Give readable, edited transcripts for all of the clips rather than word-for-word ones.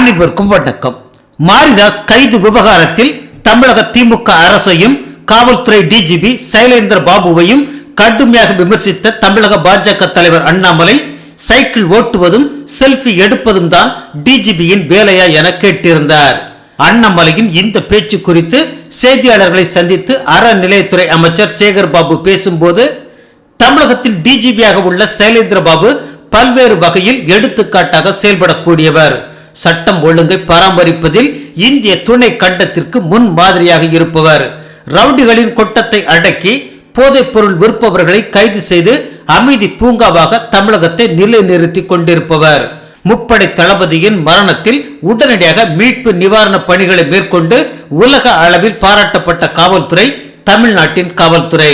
அனைவருக்கும் வணக்கம். மாரிதாஸ் கைது விவகாரத்தில் தமிழக திமுக அரசையும் காவல்துறை டிஜிபி சைலேந்திர பாபுவையும் கடுமையாக விமர்சித்த தமிழக பாஜக தலைவர் அண்ணாமலை, சைக்கிள் ஓட்டுவதும் செல்ஃபி எடுப்பதும் தான் டிஜிபியின் வேலையா என கேட்டிருந்தார். அண்ணாமலையின் இந்த பேச்சு குறித்து செய்தியாளர்களை சந்தித்து அறநிலையத்துறை அமைச்சர் சேகர் பாபு பேசும்போது, தமிழகத்தில் டிஜிபியாக உள்ள சைலேந்திர பாபு பல்வேறு வகையில் எடுத்துக்காட்டாக செயல்படக்கூடியவர். சட்டம் ஒழுங்கை பராமரிப்பதில் இந்திய துணை கண்டத்திற்கு முன் மாதிரியாக இருப்பவர். ரவுடிகளின் கொட்டத்தை அடக்கி போதைப் பொருள் விற்பவர்களை கைது செய்து அமைதி பூங்காவாக தமிழகத்தை நிலைநிறுத்தி கொண்டிருப்பவர். முப்படை தளபதியின் மரணத்தில் உடனடியாக மீட்பு நிவாரண பணிகளை மேற்கொண்டு உலக அளவில் பாராட்டப்பட்ட காவல்துறை தமிழ்நாட்டின் காவல்துறை.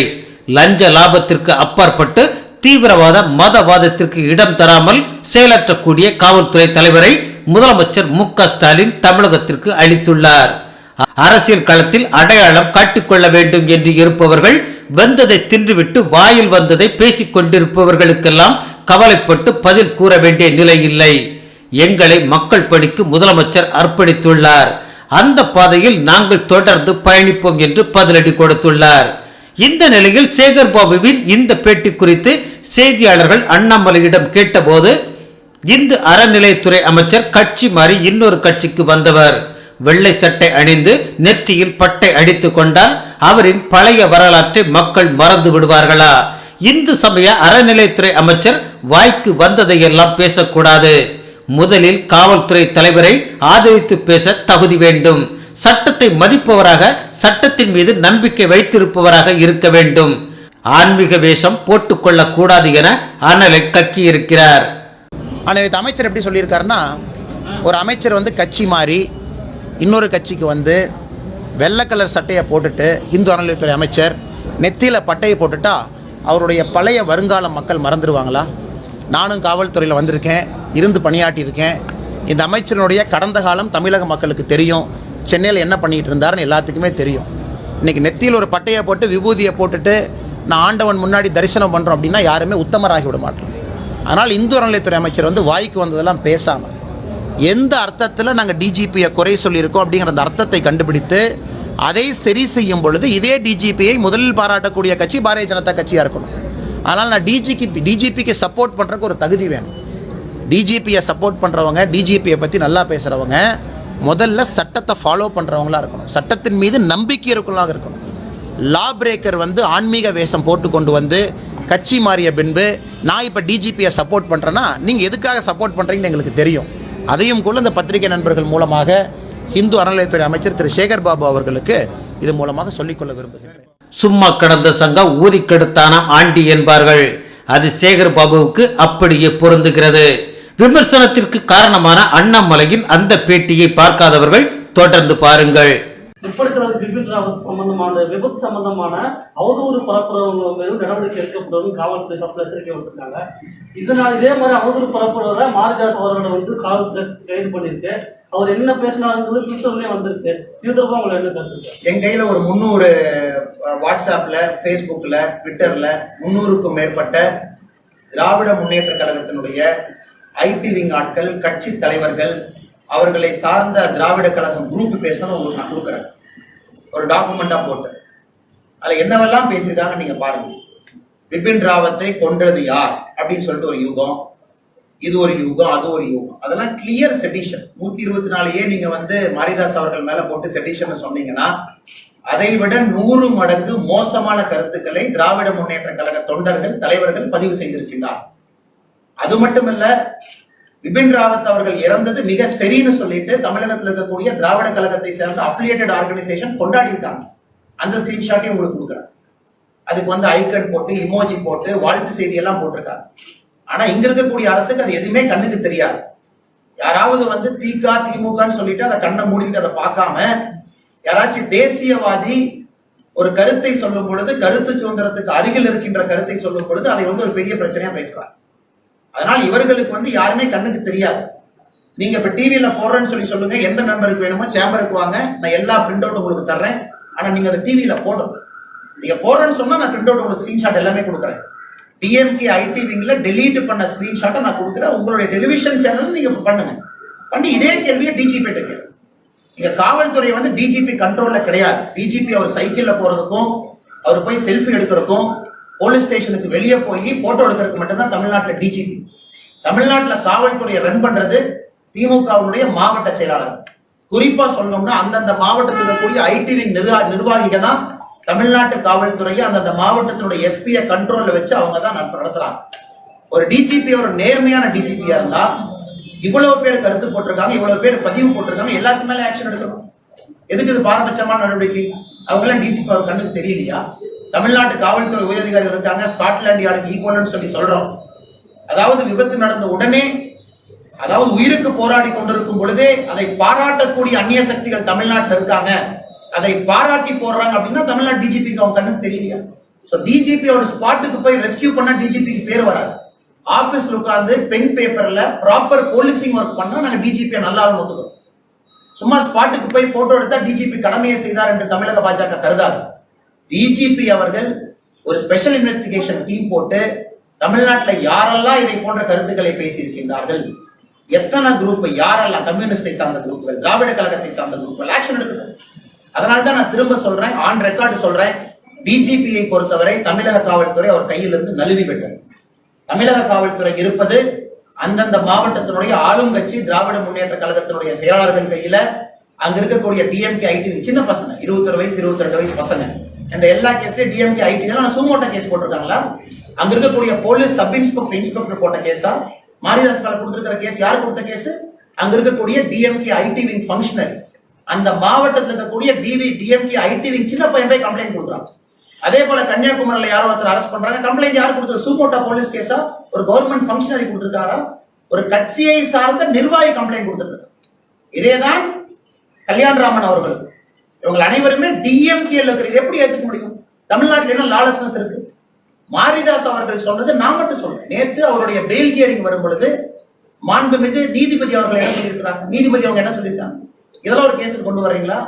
லஞ்ச லாபத்திற்கு அப்பாற்பட்டு தீவிரவாத மதவாதத்திற்கு இடம் தராமல் செயலாற்றக்கூடிய காவல்துறை தலைவரை முதலமைச்சர் மு.க. ஸ்டாலின் தமிழகத்திற்கு அளித்துள்ளார். அரசியல் களத்தில் அடையாளம் காட்டிக்கொள்ள வேண்டும் என்று இருப்பவர்கள் வந்ததை தின்றுவிட்டு வாயில் வந்ததை பேசிக் கொண்டிருப்பவர்களுக்கெல்லாம் கவலைப்பட்டு பதில் கூற வேண்டிய நிலை இல்லை. எங்களை மக்கள் பணிக்கு முதலமைச்சர் அர்ப்பணித்துள்ளார். அந்த பாதையில் நாங்கள் தொடர்ந்து பயணிப்போம் என்று பதிலடி கொடுத்துள்ளார். இந்த நிலையில் சேகர் பாபுவின் இந்த பேட்டி குறித்து செய்தியாளர்கள் அண்ணாமலையிடம் கேட்டபோது, இந்து அறநிலையத்துறை அமைச்சர் கட்சி மாறி இன்னொரு கட்சிக்கு வந்தவர். வெள்ளை சட்டை அணிந்து நெற்றியில் பட்டை அடித்துக் கொண்டால் அவரின் பழைய வரலாற்றை மக்கள் மறந்து விடுவார்களா? இந்து சமய அறநிலையத்துறை அமைச்சர் வாய்க்கு வந்ததையெல்லாம் பேசக்கூடாது. முதலில் காவல்துறை தலைவரை ஆதரித்து பேச தகுதி வேண்டும். சட்டத்தை மதிப்பவராக, சட்டத்தின் மீது நம்பிக்கை வைத்திருப்பவராக இருக்க வேண்டும். ஆன்மீக வேஷம் போட்டுக்கொள்ளக் கூடாது என அனலை கக்கி இருக்கிறார். ஆனால் அமைச்சர் எப்படி சொல்லியிருக்காருன்னா, ஒரு அமைச்சர் கட்சி மாறி இன்னொரு கட்சிக்கு வெள்ளை கலர் சட்டையை போட்டுட்டு, இந்து அறநிலையத்துறை அமைச்சர் நெத்தியில் பட்டையை போட்டுட்டா அவருடைய பழைய வருங்கால மக்கள் மறந்துடுவாங்களா? நானும் காவல்துறையில் வந்திருக்கேன், இருந்து பணியாற்றியிருக்கேன். இந்த அமைச்சரினுடைய கடந்த காலம் தமிழக மக்களுக்கு தெரியும். சென்னையில் என்ன பண்ணிகிட்டு இருந்தாருன்னு எல்லாத்துக்குமே தெரியும். இன்றைக்கி நெத்தியில் ஒரு பட்டையை போட்டு விபூதியை போட்டுட்டு நான் ஆண்டவன் முன்னாடி தரிசனம் பண்ணுறோம் அப்படின்னா யாருமே உத்தமராகி விட மாட்டோம். அதனால் இந்து அறநிலையத்துறை அமைச்சர் வாய்க்கு வந்ததெல்லாம் பேசாமல், எந்த அர்த்தத்தில் நாங்கள் டிஜிபியை குறை சொல்லியிருக்கோம் அப்படிங்கிற அந்த அர்த்தத்தை கண்டுபிடித்து அதை சரி செய்யும் பொழுது இதே டிஜிபியை முதலில் பாராட்டக்கூடிய கட்சி பாரதிய ஜனதா கட்சியாக இருக்கணும். அதனால் நான் டிஜிபிக்கு சப்போர்ட் பண்ணுறதுக்கு ஒரு தகுதி வேணும். டிஜிபியை சப்போர்ட் பண்ணுறவங்க, டிஜிபியை பற்றி நல்லா பேசுகிறவங்க முதல்ல சட்டத்தை ஃபாலோ பண்ணுறவங்களா இருக்கணும். சட்டத்தின் மீது நம்பிக்கை இருக்கிறவங்களாக இருக்கணும். லா பிரேக்கர் ஆன்மீக வேஷம் போட்டு கொண்டு கட்சி மாறிய பின்பு நான் இப்போ டிஜிபியை சப்போர்ட் பண்ணுறேன்னா நீங்கள் எதுக்காக சப்போர்ட் பண்ணுறீங்கன்னு எங்களுக்கு தெரியும். அதையும் கூட இந்த பத்திரிகை நண்பர்கள் மூலமாக இந்து அறநிலையத்துறை அமைச்சர் திரு சேகர் பாபு அவர்களுக்கு இது மூலமாக சொல்லிக்கொள்ள விரும்புகிறேன். சும்மா கடந்த சங்கம் ஊதி கெடுத்தானாம் ஆண்டி என்பார்கள். அது சேகர் பாபுவுக்கு அப்படியே பொருந்துகிறது. விமர்சனத்திற்கு காரணமான அண்ணாமலையின் அந்த பேட்டியை பார்க்காதவர்கள் தொடர்ந்து பாருங்கள். பிபின் ராவத் சம்பந்தமான விபத்து சம்பந்தமான அவதூறு பரப்புறவங்க மீது நடவடிக்கை எடுக்கப்படும் காவல்துறை சப்ளை எச்சரிக்கை விட்டுருக்காங்க. இதனால் இதே மாதிரி அவதூறு பரப்புறத மாரிதாஸ் அவர்களை காவல்துறை கைது பண்ணிருக்கு. அவர் என்ன பேசினாருங்கிறது ட்விட்டர்லயே வந்திருக்கு. இது தொடர்பாக உங்களை என்ன கருத்து? என் கையில ஒரு 300 வாட்ஸ்அப்ல, பேஸ்புக்ல, ட்விட்டர்ல 300க்கும் மேற்பட்ட திராவிட முன்னேற்ற கழகத்தினுடைய ஐடி விங் ஆட்கள், கட்சி தலைவர்கள், அவர்களை சார்ந்த திராவிட கழகம் குரூப் பேசணும் உங்களுக்கு நான் கொடுக்குறேன். ஒரு டாக்குமெண்டா போட்டு அதுல என்னவெல்லாம் பேசியிருக்காங்க நீங்க பாருங்க. பிபின் ராவத்தை கொன்றது யார் அப்படின்னு சொல்லிட்டு ஒரு யூகம், இது ஒரு யூகம், அது ஒரு யூகம், அதெல்லாம் கிளியர் செடிஷன். 124 நீங்க மாரிதாஸ் அவர்கள் மேல போட்டு செடிஷன் சொன்னீங்கன்னா அதை விட 100 மடங்கு மோசமான கருத்துக்களை திராவிட முன்னேற்ற கழக தொண்டர்கள், தலைவர்கள் பதிவு செய்திருக்கின்றார். அது மட்டுமல்ல, பிபின் ராவத் அவர்கள் இறந்தது மிக சரின்னு சொல்லிட்டு தமிழகத்தில் இருக்கக்கூடிய திராவிட கழகத்தை சேர்ந்த அஃபிலியேட்டட் ஆர்கனைசேஷன் கொண்டாடி இருக்காங்க. அந்த ஸ்கிரீன்ஷாட்டையும் உங்களுக்கு கொடுக்குறேன். அதுக்கு ஐக்கன் போட்டு, இமோஜி போட்டு, வாழ்த்து செய்தி எல்லாம் போட்டிருக்காங்க. ஆனா இங்க இருக்கக்கூடிய அரசுக்கு அது எதுவுமே கண்ணுக்கு தெரியாது. யாராவது திக திமுகன்னு சொல்லிட்டு அதை கண்ணை மூடிட்டு அதை பார்க்காம, யாராச்சும் தேசியவாதி ஒரு கருத்தை சொல்லும் பொழுது, கருத்து சுதந்திரத்துக்கு அருகில் இருக்கின்ற கருத்தை சொல்லும் பொழுது அதை ஒரு பெரிய பிரச்சனையா பேசுறாங்க. அதனால் இவர்களுக்கு யாருமே கண்ணுக்கு தெரியாது. நீங்க இப்ப டிவியில போடுறேன்னு சொல்லி சொல்லுங்க, எந்த நண்பருக்கு வேணுமோ சேம்பருக்கு வாங்க, நான் எல்லா பிரிண்ட் அவுட் உங்களுக்கு தர்றேன். ஆனா நீங்க அதை டிவியில போடணும். நீங்க போடுறேன்னு சொன்னா நான் பிரிண்ட் அவுட் உங்களுக்கு ஸ்கிரீன்ஷாட் எல்லாமே கொடுக்குறேன். டிஎம்கே ஐடி விங்ல டெலீட் பண்ண ஸ்கிரீன்ஷாட்டை நான் கொடுக்குறேன். உங்களுடைய டெலிவிஷன் சேனல் நீங்க பண்ணுங்க. பண்ணி இதே கேள்வியை டிஜிபி கேட்க. இங்க காவல்துறை வந்து டிஜிபி கண்ட்ரோல்ல கிடையாது. டிஜிபி அவர் சைக்கிள்ல போறதுக்கும் அவர் போய் செல்ஃபி எடுக்கிறதுக்கும் போலீஸ் ஸ்டேஷனுக்கு வெளியே போய் போட்டோ எடுக்கிறதுக்கு மட்டும்தான் தமிழ்நாட்டில் டிஜிபி. தமிழ்நாட்டில் காவல்துறையை ரன் பண்றது திமுகவுடைய மாவட்ட செயலாளர். குறிப்பா சொல்லணும்னா அந்தந்த மாவட்டத்தில் இருக்கக்கூடிய ஐடி விங் நிர்வாகிகள் தான் தமிழ்நாட்டு காவல்துறையை அந்தந்த மாவட்டத்தினுடைய எஸ்பியை கண்ட்ரோல்ல வச்சு அவங்க தான் நடத்துறாங்க. ஒரு டிஜிபி ஒரு நேர்மையான டிஜிபியா இருந்தா இவ்வளவு பேர் கருத்து போட்டிருக்காங்க, இவ்வளவு பேர் பதிவு போட்டிருக்காங்க, எல்லாத்துக்கு மேல ஆக்ஷன் எடுக்கணும். எதுக்கு இது பாரபட்சமான நடவடிக்கை? அவங்க எல்லாம் டிஜிபி அவர் கண்ணுக்கு தெரியலையா? தமிழ்நாட்டு காவல்துறை உயரதிகாரிகள் இருக்காங்க, ஸ்காட்லாந்து யார்டுக்கு ஈக்குவல்னு சொல்லி சொல்றோம். அதாவது விபத்து நடந்த உடனே, அதாவது உயிருக்கு போராடி கொண்டிருக்கும் பொழுதே அதை பாராட்டக்கூடிய அந்நிய சக்திகள் தமிழ்நாட்டில் இருக்காங்க, அதை பாராட்டி போடுறாங்க அப்படின்னா தமிழ்நாடு டிஜிபிக்கு அவங்க கண்ணுக்கு தெரியலையா? டிஜிபி ஒரு ஸ்பாட்டுக்கு போய் ரெஸ்கியூ பண்ண டிஜிபிக்கு பேர் வராது. ஆபீஸ்ல உட்கார்ந்து பென் பேப்பர்ல ப்ராப்பர் போலீசிங் ஒர்க் பண்ணா நாங்க டிஜிபி நல்லா ஒத்துக்கிறோம். சும்மா ஸ்பாட்டுக்கு போய் போட்டோ எடுத்தா டிஜிபி கடமையை செய்தார் என்று தமிழக பாஜக கருதாது. டிஜிபி அவர்கள் ஒரு ஸ்பெஷல் இன்வெஸ்டிகேஷன் டீம் போட்டு தமிழ்நாட்டில் யாரெல்லாம் இதை போன்ற கருத்துக்களை பேசியிருக்கின்றார்கள், எத்தனை குரூப், யாரெல்லாம் கம்யூனிஸ்டை சார்ந்த குரூப்கள், திராவிட கழகத்தை சார்ந்த குரூப்கள் ஆக்ஷன் எடுக்கணும். அதனால்தான் நான் திரும்ப சொல்றேன், ஆன் ரெக்கார்டு சொல்றேன், டிஜிபியை பொறுத்தவரை தமிழக காவல்துறை அவர் கையிலிருந்து நழுவி விட்டது. தமிழக காவல்துறை இருப்பது அந்தந்த மாவட்டத்தினுடைய ஆளும் கட்சி திராவிட முன்னேற்ற கழகத்தினுடைய செயலாளர்கள் கையில. அங்க இருக்கக்கூடிய டிஎம்கே ஐடி சின்ன பசங்க, 21 வயசு 22 வயசு பசங்க, இந்த எல்லா கேஸ்லயும் டிஎம்கே ஐடி சூமோட்டோ கேஸ் போட்டிருக்காங்களா? அங்க இருக்கக்கூடிய போலீஸ் சப் இன்ஸ்பெக்டர் போட்ட கேஸா? மாரிதாஸ் மேல கொடுத்திருக்கிற கேஸ் யார் கொடுத்த கேஸ்? அங்க இருக்கக்கூடிய டிஎம்கே ஐடி விங் ஃபங்க்ஷனரி, அந்த மாவட்டத்தில் இருக்கக்கூடிய டிஎம்கே ஐடி விங் சின்ன பையன் போய் கம்ப்ளைண்ட் கொடுக்குறாங்க. அதே போல கன்னியாகுமரியில யாரோ ஒருத்தர் அரெஸ்ட் பண்றாங்க, கம்ப்ளைண்ட் யார் கொடுத்தது? சூமோட்டோ போலீஸ் கேஸா? ஒரு கவர்மெண்ட் ஃபங்க்ஷனரி கொடுத்திருக்காரா? ஒரு கட்சியை சார்ந்த நிர்வாகி கம்ப்ளைண்ட் கொடுத்திருக்காரு. இதேதான் கல்யாணராமன் அவர்கள். இவங்க அனைவருமே டிஎம்கே இருக்கிறது. இது எப்படி ஏற்றுக்க முடியும்? தமிழ்நாட்டில் என்ன லாலஸ்னஸ் இருக்கு? மாரிதாஸ் அவர்கள் சொன்னது நான் மட்டும் சொல்றேன். நேற்று அவருடைய பெயில் ஹியரிங் வரும் பொழுது மாண்புமிகு நீதிபதி அவர்கள் என்ன சொல்லியிருக்கிறாங்க? நீதிபதி அவங்க என்ன சொல்லியிருக்காங்க? இதெல்லாம் ஒரு கேஸுக்கு கொண்டு வர்றீங்களா?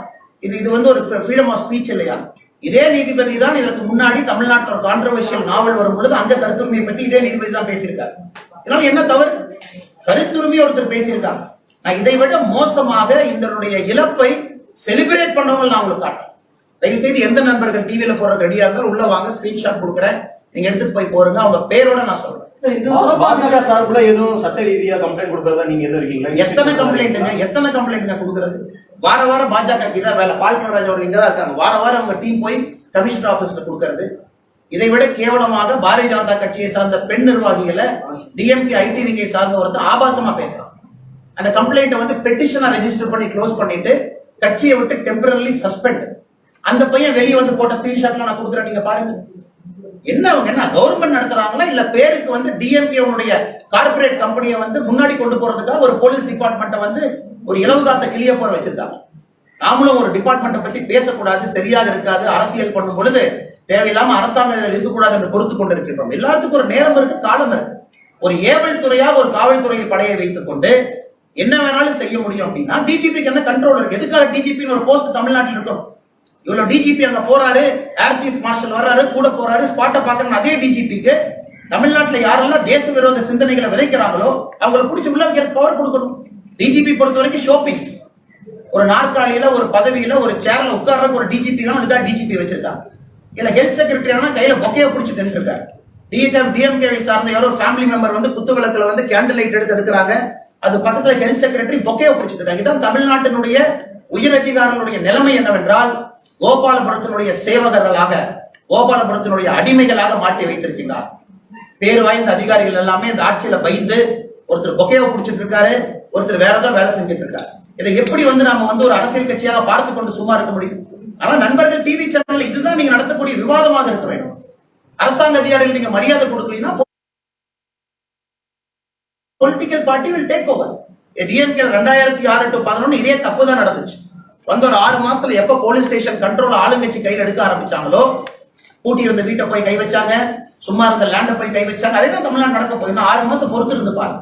இது வந்து ஒரு ஃப்ரீடம் ஆஃப் ஸ்பீச் இல்லையா? இதே நீதிபதி தான் இதற்கு முன்னாடி தமிழ்நாட்டில் ஒரு கான்ட்ரோவர்ஷியல் நாவல் வரும் பொழுது அங்க கருத்துரிமையை பற்றி இதே நீதிபதி தான் பேசியிருக்காரு. இதனால என்ன தவறு? கருத்துரிமை ஒருத்தர் பேசியிருக்காங்க. நான் இதை விட மோசமாக இதனுடைய இழப்பை செலிபிரேட் பண்ணவங்க நான் உங்களுக்கு காட்டுறேன். தயவு செய்து எந்த நண்பர்கள் டிவியில போற ரெடியா இருந்தாலும் உள்ள வாங்க, ஸ்கிரீன்ஷாட் கொடுக்குறேன், நீங்க எடுத்துட்டு போய் போறீங்க. அவங்க பேரோட நான் சொல்றேன். பாஜக சார்புல எதுவும் சட்ட ரீதியா கம்ப்ளைண்ட் கொடுக்கறதா நீங்க எதுவும் இருக்கீங்களா? எத்தனை கம்ப்ளைண்ட்ங்க கொடுக்கறது? வார வாரம் பாஜக இதான் வேலை. பால்கராஜ் அவர் இங்கதான் இருக்காங்க. வார வாரம் அவங்க டீம் போய் கமிஷனர் ஆபீஸ்ல கொடுக்கறது. இதை விட கேவலமாக பாரதிய ஜனதா கட்சியை சார்ந்த பெண் நிர்வாகிகளை டிஎம்கே ஐடி விங்கை சார்ந்த ஒருத்தர் ஆபாசமா பேசுறாங்க. அந்த கம்ப்ளைண்ட்டை வந்து பெட்டிஷனா ரெஜிஸ்டர் பண்ணி க்ளோஸ் பண்ணிட்டு கட்சியை விட்டு டெம்பரரி சஸ்பெண்ட். அந்த பையன் வெளியே வந்து போட்ட ஸ்கிரீன்ஷாட்ல நான் கொடுக்குறேன், நீங்க பாருங்க. என்ன அவங்க என்ன கவர்மெண்ட் நடத்துறாங்களா இல்ல பேருக்கு வந்து டிஎம்கே கார்பரேட் கம்பெனியை வந்து முன்னாடி கொண்டு போறதுக்காக ஒரு போலீஸ் டிபார்ட்மெண்ட்டை வந்து ஒரு இலவு காத்த கிளிய போற வச்சிருக்காங்க. நாமளும் ஒரு டிபார்ட்மெண்ட்டை பத்தி பேசக்கூடாது, சரியாக இருக்காது, அரசியல் பண்ணும் பொழுது தேவையில்லாம அரசாங்கம் இருக்கக்கூடாது என்று பொறுத்து கொண்டு இருக்கின்றோம். எல்லாத்துக்கும் ஒரு நேரம் இருக்கு, காலம் இருக்கு. ஒரு ஏவல் துறையாக ஒரு காவல்துறையை படையை வைத்துக் கொண்டு என்ன வேணாலும் செய்ய முடியும் அப்படின்னா டிஜிபிக்கு என்ன கண்ட்ரோல் இருக்கு? எதுக்காக டிஜிபின்னு ஒரு போஸ்ட் தமிழ்நாட்டில் இருக்கும்? இவ்வளவு டிஜிபி அங்க போறாரு, ஏர் சீஃப் மார்ஷல் வர்றாரு, கூட போறாரு, ஸ்பாட்டை பாக்குற அதே டிஜிபிக்கு தமிழ்நாட்டுல யாரெல்லாம் தேச விரோத சிந்தனைகளை விதைக்கிறாங்களோ அவங்களை பிடிச்சி உள்ள பவர் கொடுக்கணும். டிஜிபி பொறுத்த வரைக்கும் ஷோபீஸ். ஒரு நாற்காலியில ஒரு பதவியில ஒரு சேர்ல உட்கார்றதுக்கு ஒரு டிஜிபி அதுக்காக டிஜிபி வச்சிருக்காங்க. இல்ல ஹெல்த் செக்ரட்டரி கையில பொக்கைய பிடிச்சிட்டு இருக்காரு. டிஎம்கே சார்ந்த யாரோ ஃபேமிலி மெம்பர் வந்து குத்து விளக்குல வந்து கேண்டில் லைட் எடுக்கிறாங்க, அது பக்கத்துல ஹெல்த் செக்ரட்டரி பொக்கைய பிடிச்சிட்டு இருக்காங்க. இதான் தமிழ்நாட்டினுடைய உயர் அதிகாரிகளுடைய நிலைமை என்னவென்றால் கோபாலபுரத்தினுடைய சேவகர்களாக, கோபாலபுரத்தினுடைய அடிமைகளாக மாற்றி வைத்திருக்கிறார். பேர் வாய்ந்த அதிகாரிகள் எல்லாமே இந்த ஆட்சியில பயந்து ஒருத்தர் பொக்கையை பிடிச்சிட்டு இருக்காரு, ஒருத்தர் வேற ஏதோ வேலை செஞ்சுட்டு இருக்காரு. இதை எப்படி வந்து நாம வந்து ஒரு அரசியல் கட்சியாக பார்த்து கொண்டு சும்மா இருக்க முடியும்? ஆனா நண்பர்கள் டிவி சேனல் இதுதான் நீங்க நடத்தக்கூடிய விவாதமாக இருக்க வேண்டும். அரசாங்க அதிகாரிகள் நீங்க மரியாதை கொடுக்கலீங்கன்னா political party will take over. DMK 2006 to 2011 இதே தப்பு தான் நடந்துச்சு. வந்து ஒரு 6 மாசத்துல எப்ப போலீஸ் ஸ்டேஷன் கண்ட்ரோல் ஆளுங்கட்சி கையில் எடுக்க ஆரம்பிச்சாங்களோ பூட்டி இருந்த வீட்டை போய் கை வச்சாங்க, சும்மா இருந்த லேண்டை போய் கை வச்சாங்க. அதே தான் தமிழ்நாடு நடக்க போகுது. 6 மாசம் பொறுத்து இருந்து பாருங்க.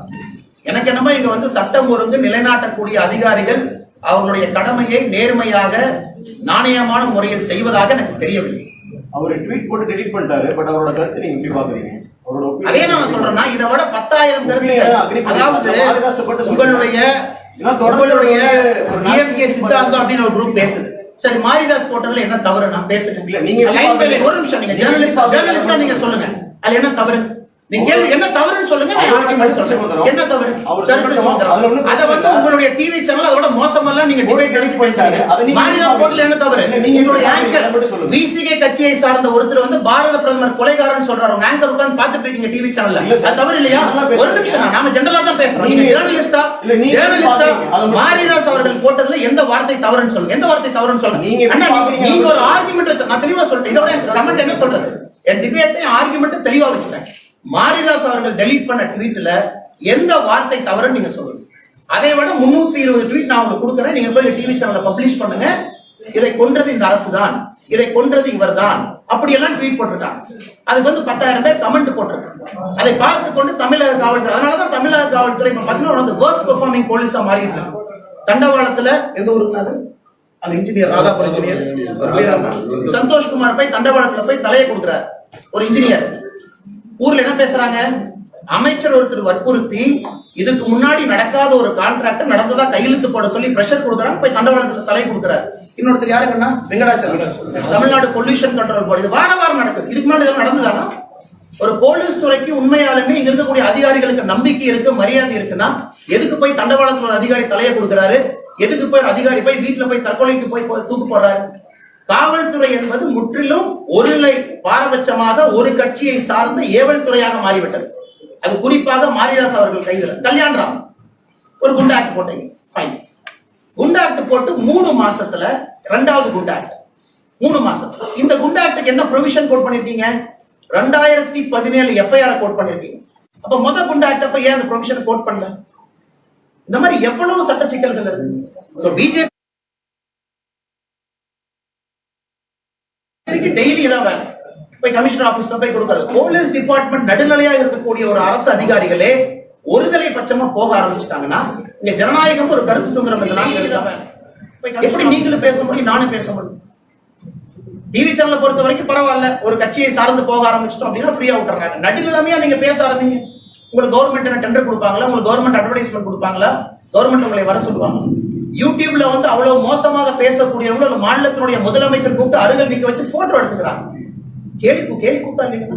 எனக்கு என்னமோ இங்க வந்து சட்டம் ஒழுங்கு நிலைநாட்டக்கூடிய அதிகாரிகள் அவர்களுடைய கடமையை நேர்மையாக நாணயமான முறையில் செய்வதாக எனக்கு தெரியவில்லை. அவர் ட்வீட் போட்டு டெலீட் பண்ணிட்டாரு, பட் அவரோட கருத்து நீங்க எப்படி பாக்குறீங்க? அதே நான் சொல்றேன்னா இதை விட 10,000 கருத்துகள், அதாவது உங்களுடைய ஏன்னா தொடர்ந்து உங்களுடைய ஒரு டிஎம்கே சித்தாந்தம் அப்படின்னு ஒரு குரூப் பேசுது. சரி, மாரிதாஸ் போட்டதுல என்ன தவறு? நான் பேசுறேன். இல்ல, நீங்க ஒரு நிமிஷம், நீங்க ஜேர்னலிஸ்டா நீங்க சொல்லுங்க, அதுல என்ன தவறு? நீங்க கேள்வி என்ன தவறுன்னு சொல்லுங்க, நான் ஆர்குமெண்ட் சொல்றேன். என்ன தவறு? அத வந்து உங்களுடைய டிவி சேனல் அதோட மோசமெல்லாம் நீங்க டிபேட் எடுத்து போயிட்டாங்க. மாரிதாஸ் போட்டதுல என்ன தவறு? உங்களுடைய ஆங்கர் விசிகே கட்சியை சார்ந்த ஒருத்தர் வந்து பாரத பிரதமர் கொலைகாரன் சொல்றாரு. உங்க ஆங்கர் உட்கார்ந்து பாத்துட்டு இருக்கீங்க டிவி சேனல்ல, அது தவறு இல்லையா? ஒரு நிமிஷம், நாம ஜெனரலா தான் பேசுறோம். நீங்க ஜேர்னலிஸ்டா மாரிதாஸ் அவர்கள் போட்டதுல எந்த வார்த்தை தவறுன்னு சொல்லுங்க. எந்த வார்த்தை தவறுன்னு சொல்லுங்க. நீங்க ஒரு ஆர்குமெண்ட் வச்சு, நான் தெளிவா சொல்றேன். இதோட கமெண்ட் என்ன சொல்றது? என் டிபேட்டை ஆர்குமெண்ட் தெளிவா வச்சுட்டேன். மாரிதாஸ் அவர்கள் டெலீட் பண்ண ட்வீட்ல எந்த வார்த்தை தவறுன்னு நீங்க சொல்லுங்க. அதை விட 320 ட்வீட் நான் உங்களுக்கு கொடுக்குறேன். நீங்க போய் டிவி சேனல்ல பப்ளிஷ் பண்ணுங்க. இதை கொன்றது இந்த அரசு தான், இதை கொன்றது இவர் தான், அப்படி எல்லாம் ட்வீட் போட்டிருக்காங்க. அதுக்கு வந்து 10,000 பேர் கமெண்ட் போட்டிருக்காங்க. அதை பார்த்து கொண்டு தமிழக காவல்துறை, அதனாலதான் தமிழக காவல்துறை இப்ப பாத்தீங்கன்னா வேர்ஸ்ட் பெர்ஃபார்மிங் போலீஸா மாறி இருக்காங்க. தண்டவாளத்துல எந்த ஊருக்கு அது அந்த இன்ஜினியர் ராதாபுரம் இன்ஜினியர் சந்தோஷ்குமார் போய் தண்டவாளத்துல போய் தலையை கொடுக்குறாரு. ஒரு இன்ஜினியர் ஊர்ல என்ன பேசுறாங்க? அமைச்சர் ஒருத்தர் வற்புறுத்தி இதுக்கு முன்னாடி நடக்காத ஒரு கான்ட்ராக்ட் நடந்ததா கையெழுத்து போட சொல்லி பிரஷர் கொடுக்குறாங்க. போய் தண்டவாளத்துல தலை கொடுக்குறாரு. இன்னொருத்தர் யாருங்கன்னா Venkatachalam, Tamil Nadu pollution control board. இது வாரம் நடக்குது. இதுக்கு முன்னாடி இதெல்லாம் நடந்ததானா? ஒரு போலீஸ் துறைக்கு உண்மையாலுமே இங்க இருக்கக்கூடிய அதிகாரிகளுக்கு நம்பிக்கை இருக்கு, மரியாதை இருக்குன்னா எதுக்கு போய் தண்டவாளத்துல ஒரு அதிகாரி தலையை கொடுக்குறாரு? எதுக்கு போய் அதிகாரி போய் வீட்டுல போய் தற்கொலைக்கு போய் தூக்கு போடுறாரு? காவல்துறை என்பது முற்றிலும் ஒருநிலை பாரபட்சமாக ஒரு கட்சியை சார்ந்த ஏவல் துறையாக மாறிவிட்டது. அது குறிப்பாக மாரிதாஸ் அவர்கள் கைதுல கல்யாணராம் ஒரு குண்டா ஆக்ட் போட்டீங்க. குண்டா ஆக்ட் போட்டு 3 மாசத்துல 2வது குண்டா ஆக்ட் 3 மாசத்துல. இந்த குண்டா ஆக்டுக்கு என்ன ப்ரொவிஷன் கோட் பண்ணிருக்கீங்க? 2017 எஃப்ஐஆர் கோட் பண்ணிருக்கீங்க. அப்ப முத குண்டா ஆக்ட் அப்ப ஏன் அந்த ப்ரொவிஷன் கோட் பண்ணல? இந்த மாதிரி எவ்வளவு சட்ட சிக்கல்கள் இருக்கு. பிஜேபி டெய்லி தான் வேலை. போய் கமிஷனர் ஆபீஸ்ல போய் கொடுக்கிறது. போலீஸ் டிபார்ட்மெண்ட் நடுநிலையாக இருக்கக்கூடிய ஒரு அரசு அதிகாரிகளே ஒருதலை பட்சமா போக ஆரம்பிச்சிட்டாங்கன்னா இங்க ஜனநாயகம் ஒரு கருத்து சுதந்திரம் எப்படி நீங்களும் பேச முடியும், நானும் பேச முடியும். டிவி சேனலை பொறுத்த வரைக்கும் பரவாயில்ல, ஒரு கட்சியை சார்ந்து போக ஆரம்பிச்சிட்டோம் அப்படின்னா ஃப்ரீயா விட்டுறாங்க. நடுநிலைமையா நீங்க பேச ஆரம்பிங்க. உங்களுக்கு கவர்மெண்ட் டெண்டர் கொடுப்பாங்களா? உங்களுக்கு கவர்மெண்ட் அட்வர்டைஸ்மெண்ட் கொடுப்பாங்களா? கவர்மெண்ட் உங்களை வர சொல்லுவாங்க. யூடியூப்ல வந்து அவ்வளவு மோசமாக பேசக்கூடியவங்க ஒரு மாநிலத்தினுடைய முதலமைச்சர் கூப்பிட்டு அருகில் நிக்க வச்சு போட்டோ எடுத்துக்கிறாங்க. கேலி கூத்தா இல்லையா?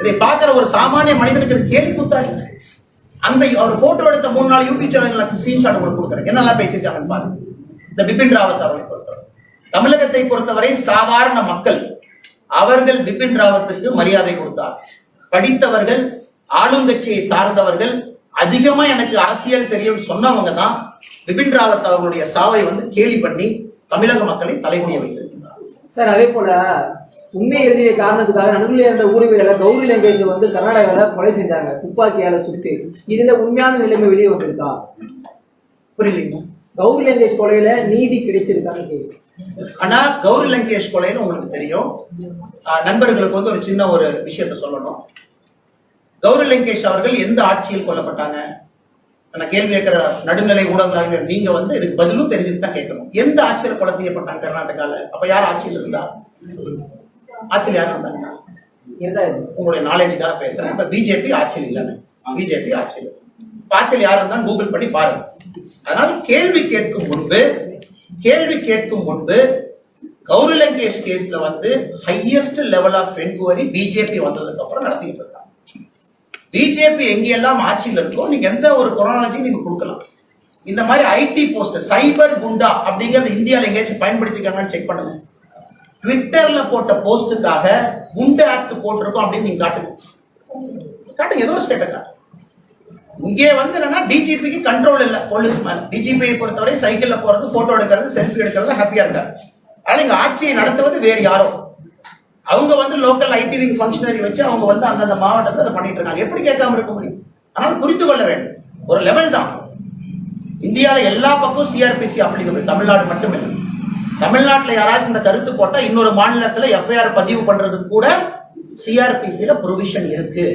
இதை பார்க்கிற ஒரு சாமானிய மனிதனுக்கு இது கேலி கூத்தா இல்லை? அந்த அவர் போட்டோ எடுத்த 3 நாள் யூடியூப் சேனல்களுக்கு ஸ்கிரீன்ஷாட் உங்களுக்கு கொடுக்குறேன். என்னெல்லாம் பேசியிருக்காங்கன்னு பாருங்க. இந்த பிபின் ராவத் அவர்களை பொறுத்தவரை, தமிழகத்தை பொறுத்தவரை சாதாரண மக்கள் அவர்கள் பிபின் ராவத்துக்கு மரியாதை கொடுத்தார். படித்தவர்கள், ஆளுங்கட்சியை சார்ந்தவர்கள், அதிகமா எனக்கு அரசியல் தெரியும் சொன்னவங்க தான் பிபின் ராவத் அவர்களுடைய சாவை வந்து கேலி பண்ணி தமிழக மக்களை தலைமுடிய வைத்திருக்கிறார். சார், அதே போல உண்மை எழுதிய காரணத்துக்காக நடுவில் இருந்த ஊழியர்கள் கௌரி லங்கேஷ் வந்து கர்நாடகாவில் கொலை செஞ்சாங்க, துப்பாக்கியால சுட்டு. இதுல உண்மையான நிலைமை வெளியே வந்திருக்கா? புரியலீங்க. கௌரி லங்கேஷ் கொலையில நீதி கிடைச்சிருக்கான்னு கேட்கு. ஆனா கௌரி லங்கேஷ் கொலைன்னு உங்களுக்கு தெரியும். நண்பர்களுக்கு வந்து ஒரு சின்ன ஒரு விஷயத்த சொல்லணும். கௌரி லங்கேஷ் அவர்கள் எந்த ஆட்சியில் கொல்லப்பட்டாங்க? நான் கேள்வி கேட்கிற நடுநிலை ஊடகங்களாக நீங்க வந்து இதுக்கு பதிலும் தெரிஞ்சுட்டு தான் கேட்கணும். எந்த ஆட்சியில் கொலை செய்யப்பட்டாங்க கர்நாடகால? அப்ப யார் ஆட்சியில் இருந்தா? ஆட்சியில் யார் இருந்தாங்க? உங்களுடைய நாலேஜுக்காக பேசுறேன். இப்ப பிஜேபி ஆட்சியில் இல்லைன்னு. பிஜேபி ஆட்சியில் ஆட்சியில் யார் இருந்தா கூகுள் பண்ணி பாருங்க. அதனால கேள்வி கேட்கும் முன்பு கௌரி லங்கேஷ் கேஸ்ல வந்து highest level of enquiry BJP வந்ததுக்கு அப்புறம் நடத்திட்டு இருக்காங்க. பிஜேபி எங்கெல்லாம் ஆட்சியில் இருக்கோ நீங்க எந்த ஒரு குரோனாலஜி நீங்க கொடுக்கலாம். இந்த மாதிரி ஐடி போஸ்ட் சைபர் குண்டா அப்படிங்கறது இந்தியாவில் எங்கேயாச்சும் பயன்படுத்திக்காங்கன்னு செக் பண்ணுங்க. ட்விட்டர்ல போட்ட போஸ்டுக்காக குண்டு ஆக்ட் போட்டிருக்கோம் அப்படின்னு நீங்க காட்டுங்க. ஏதோ ஒரு ஸ்டேட்டை காட்டு. இங்கே வந்து என்னன்னா டிஜிபிக்கு கண்ட்ரோல் இல்ல. போலீஸ் மேன் டிஜிபியை பொறுத்தவரை சைக்கிள்ல போறது, போட்டோ எடுக்கிறது, செல்ஃபி எடுக்கிறது ஹாப்பியா இருக்காரு. ஆனா இங்க ஆட்சியை நடத்துவது வேறு யாரோ. அவங்க வந்து லோக்கல் ஐடி விங் ஃபங்க்ஷனரி வச்சு அவங்க வந்து அந்தந்த மாவட்டத்தில் அதை பண்ணிட்டு இருக்காங்க. எப்படி கேட்காம இருக்க முடியும்? ஆனால் புரிந்து கொள்ள வேண்டும், ஒரு லெவல் தான். இந்தியாவில் எல்லா பக்கம் சிஆர்பிசி அப்ளிகபிள், தமிழ்நாடு மட்டுமில்லை. தமிழ்நாட்டில் யாராச்சும் இந்த கருத்து போட்டா இன்னொரு மாநிலத்தில் எஃப்ஐஆர் பதிவு பண்றது கூட சிஆர்பிசியில ப்ரொவிஷன் இருக்கு.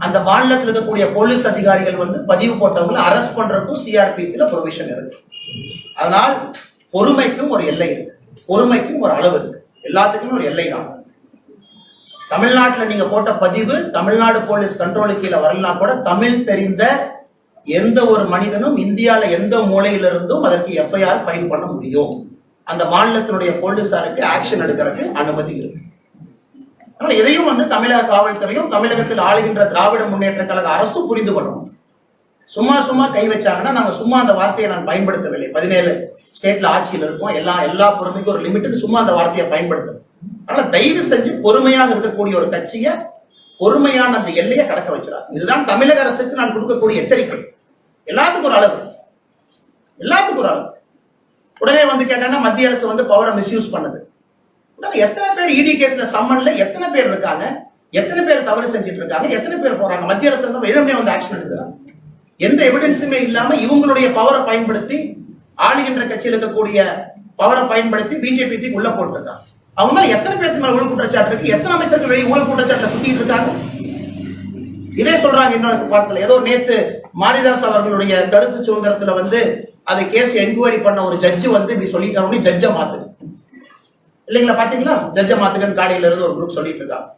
அந்த மாநிலத்தில் இருக்கக்கூடிய போலீஸ் அதிகாரிகள் வந்து பதிவு போட்டவங்களை அரெஸ்ட் பண்றதுக்கும் சிஆர்பிசியில ப்ரொவிஷன் இருக்கு. அதனால் பொறுமைக்கும் ஒரு எல்லை இருக்கு, பொறுமைக்கும் ஒரு அளவு இருக்கு, எல்லாத்துக்குமே ஒரு எல்லை தான். தமிழ்நாட்டில் நீங்க போட்ட பதிவு தமிழ்நாடு போலீஸ் கண்ட்ரோலுக்கு கீழே வரலாம் கூட தமிழ் தெரிந்த எந்த ஒரு மனிதனும் இந்தியால எந்த மூலையிலிருந்தும் அதற்கு எஃப்ஐஆர் ஃபைல் பண்ண முடியும். அந்த மாநிலத்தினுடைய போலீசாருக்கு ஆக்ஷன் எடுக்கிறதுக்கு அனுமதி இருக்கு. அதனால இதையும் வந்து தமிழக காவல்துறையும் தமிழகத்தில் ஆளுகின்ற திராவிட முன்னேற்ற கழக அரசும் புரிந்து கொள்ளணும். சும்மா கை வச்சாங்கன்னா நாங்க சும்மா அந்த வார்த்தையை நான் பயன்படுத்தவில்லை. 17 ஸ்டேட்ல ஆட்சியில் இருக்கும், எல்லா பொறுமைக்கும் ஒரு லிமிட், சும்மா அந்த வார்த்தையை பயன்படுத்தணும். அதனால தயவு செஞ்சு பொறுமையாக இருக்கக்கூடிய ஒரு கட்சியை பொறுமையான அந்த எல்லையை கடக்க வச்சிடாது. இதுதான் தமிழக அரசுக்கு நான் கொடுக்கக்கூடிய எச்சரிக்கை. எல்லாத்துக்கும் ஒரு அளவு. உடனே வந்து கேட்டாங்கன்னா மத்திய அரசு வந்து பவரை மிஸ்யூஸ் பண்ணுது. உடனே எத்தனை பேர் இடி கேஸ்ல சம்மன்ல எத்தனை பேர் இருக்காங்க, எத்தனை பேர் தவறு செஞ்சுட்டு இருக்காங்க, எத்தனை பேர் போறாங்க. மத்திய அரசு வந்து வேணும்னே வந்து ஆக்ஷன் எடுக்கிறாங்க. எந்த எவிடன்ஸுமே இல்லாம இவங்களுடைய பவரை பயன்படுத்தி ஆளுகின்ற கட்சியில் இருக்கக்கூடிய பவரை பயன்படுத்தி பிஜேபி உள்ள போட்டுருக்காங்க. அவங்க மேல எத்தனை பேருக்கு மேல ஊழல் குற்றச்சாட்டு இருக்கு, எத்தனை அமைச்சர்கள் வெளியே ஊழல் குற்றச்சாட்டை சுத்திட்டு இருக்காங்க. இதே சொல்றாங்க இன்னொரு பாடத்துல. ஏதோ நேத்து மாரிதாஸ் அவர்களுடைய கருத்து சுதந்திரத்துல வந்து அதை கேஸ் என்கொயரி பண்ண ஒரு ஜட்ஜு வந்து இப்படி சொல்லிட்டாங்க, ஜட்ஜை மாத்துங்க இல்லைங்களா, பாத்தீங்களா, ஜட்ஜை மாத்துங்கன்னு காலையில இருந்து ஒரு குரூப் சொல்லிட்டு இருக்காங்க.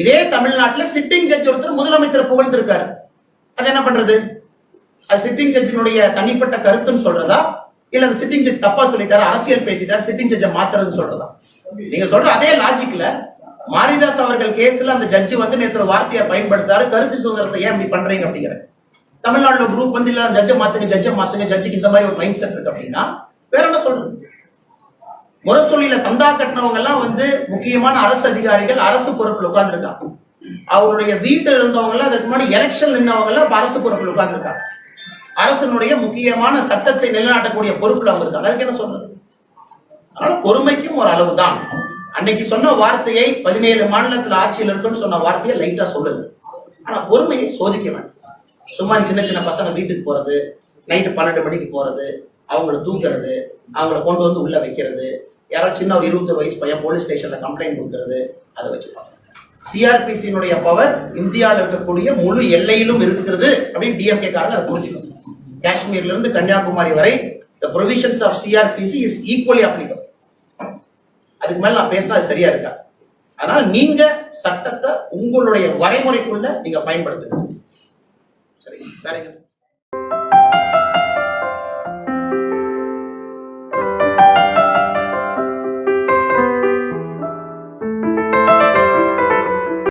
இதே தமிழ்நாட்டுல சிட்டிங் ஜட்ஜ் ஒருத்தர் முதலமைச்சரை புகழ்ந்திருக்காரு. அது என்ன பண்றது? அது சிட்டிங் ஜட்ஜினுடைய தனிப்பட்ட கருத்துன்னு சொல்றதா, இல்ல அந்த சிட்டிங் ஜட்ஜ் தப்பா சொல்லிட்டாரு, அரசியல் பேசிட்டாரு, சிட்டிங் ஜட்ஜை மாத்துறதுன்னு சொல்றதா? நீங்க சொல்ற அதே லாஜிக்ல மாரிதாஸ் அவர்கள் கேஸ்ல அந்த ஜட்ஜி வந்து நேற்று வார்த்தையை பயன்படுத்தாரு, கருத்து சுதந்திரத்தை ஏன் இப்படி பண்றீங்க அப்படிங்கிற. தமிழ்நாடுல குரூப் வந்து இல்ல ஜட்ஜை மாத்துங்க, ஜட்ஜுக்கு இந்த மாதிரி ஒரு மைண்ட் செட் இருக்கு அப்படின்னா வேற என்ன சொல்றது? முரசொலியில தந்தா கட்டினவங்க எல்லாம் வந்து முக்கியமான அரசு அதிகாரிகள், அரசு பொறுப்புல உட்கார்ந்துருக்காங்க. அவருடைய வீட்டில் இருந்தவங்க எல்லாம் அதுக்கு முன்னாடி எலெக்ஷன் நின்றவங்க எல்லாம் அரசு பொறுப்புல உட்கார்ந்துருக்காங்க. அரசனுடைய முக்கியமான சட்டத்தை நிலைநாட்டக்கூடிய பொறுப்புல அவங்க இருக்காங்க. அதுக்கு என்ன சொல்றது? அதனால பொறுமைக்கும் ஒரு அளவு தான். அன்னைக்கு சொன்ன வார்த்தையை 17 மாநிலத்தில் ஆட்சியில் இருக்குன்னு சொன்ன வார்த்தையை லைட்டா சொல்லுது. ஆனா பொறுமையை சோதிக்க வேண்டும். சும்மா சின்ன பசங்க வீட்டுக்கு போறது, நைட்டு 12 மணிக்கு போறது, அவங்கள தூக்குறது, அவங்கள கொண்டு வந்து உள்ள வைக்கிறது, யாராவது சின்ன ஒரு 21 வயசு பையன் போலீஸ் ஸ்டேஷன்ல கம்ப்ளைண்ட் கொடுக்கறது, அதை வச்சுப்பாங்க. சிஆர்பிசியினுடைய பவர் இந்தியாவில் இருக்கக்கூடிய முழு எல்லையிலும் இருக்கிறது அப்படின்னு டிஎம்கே காரங்க அதை புரிஞ்சுக்கணும். காஷ்மீர்ல இருந்து கன்னியாகுமரி வரை the provisions of CRPC is equally applicable. அதுக்கு மேல நான் பேசினா அது சரியா இருக்கா? அதனால நீங்க சட்டத்தை உங்களுடைய வரைமுறைக்குள்ள நீங்க பயன்படுத்துங்க. சரி, வேற